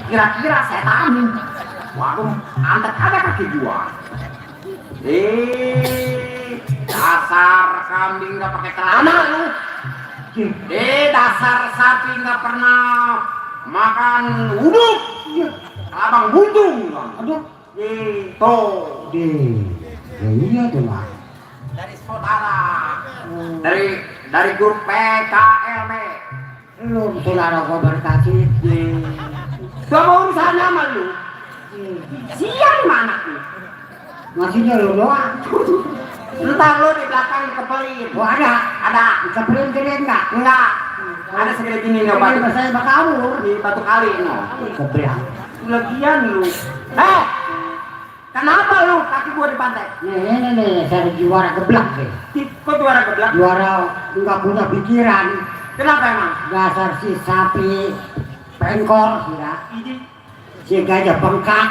Kira-kira setan. Waduh, antek ada kaki gua. Dasar kambing nggak pakai celana lu. Dasar sapi nggak pernah makan uduk. Abang buntung. Aduh. Tuh. Ya iya tuh mah. Dari saudara. Dari grup PKLB. Lu saudara gua berkasih. Gak mau urusan sama lu. Siang mana lu? Masihnya lu doang. Entah lu di belakang kepelit. Oh ada. Kepelit enggak? Enggak. Ada segede gini nih batu. Ini saya bakamu Di batu kali no. Kebelang. Lagian lu. Kenapa lu kaki gua di pantai? Nih, saya juara geblak deh. Kok juara geblak? Juara enggak punya pikiran. Kenapa emang? Dasar si sapi pengkor kira. Si gajah bengkak.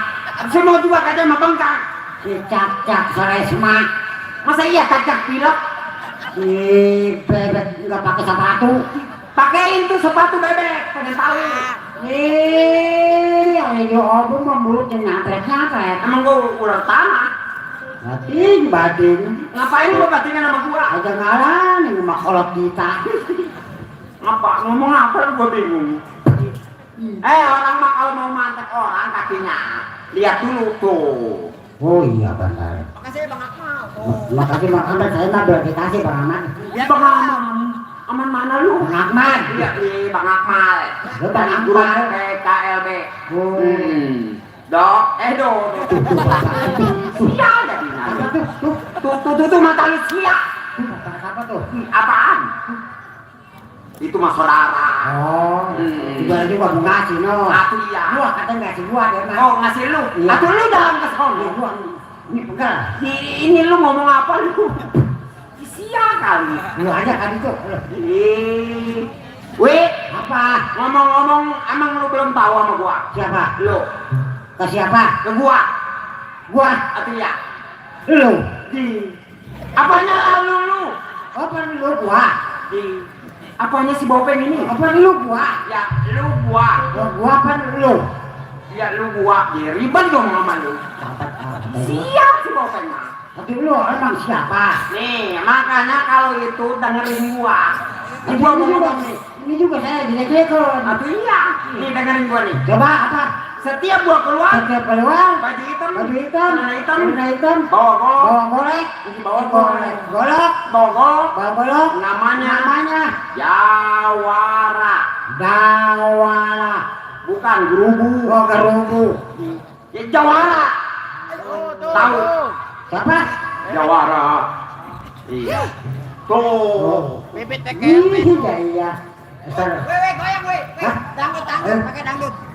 Semua juga gajah mah bengkak. Si cak-cak seresma. Masa iya cak pilok? Si bebek enggak pakai sepatu. Pakein tuh sepatu bebek, pengen tahu. Ayo obong mah mulutnya nyapret. Emang gua ular tanah. Batin. Ngapain lu batingan sama gua? Aja ngaran, ini mah kolot kita. Apa? Ngomong apa lu gua bingung. Orang mah kalau mau mantek orang kakinya, lihat dulu tuh. Oh iya benar. Makasih Bang Akmal. Makasih Bang Akmal, saya mah berarti kasih Bang Akmal. Ya Bang Akmal. Aman mana lu? Bang Akmal. Iya, Bang Akmal. Lu Bang Akmal. PKLB. Dok, Sia jadi nanya. Tuh mata lu sia. Apa tuh? Apaan? Itu mah saudara. Oh, juga mau ngasih no. Aku iya. Lu kata ngasih gua deh mah. Oh ngasih lu. Atau lu dalam kesono. Ini pegal. Ini lu ngomong apa lu? Sia kali. Lu aja kan itu. Wih, Apa? ngomong-ngomong emang lu belum tahu sama gua? Siapa? Lu. Ke siapa? Ke gua. Gua. Atau iya? Lu. Apanya lu? Apa lu gua? Apanya si Bopeng ini? Apa lu gua? Ya, lu gua. Gua apa lu? Ya, lu gua. Ya, ribet dong sama lu. Siap si Bopeng mah. Tapi lu emang siapa? Nih, makanya kalau itu dengerin gua. Ini gua mau ngomong nih. Ini juga saya jelek-jelekon. Atau iya. Nih, dengerin gua nih. Coba apa? Setiap gua keluar, Setiap keluar, baju hitam, baju hitam, celana hitam, bawa bawa golek, bawa golek, golok, bawa golok, namanya Jawara. Dawala, Bukan gerubu. oh gerubu. Ya Jawara. Tahu? Siapa? Jawara. Iya. Tuh. Iya, iya. Weh, goyang weh. Hah? Dangdut, pakai dangdut.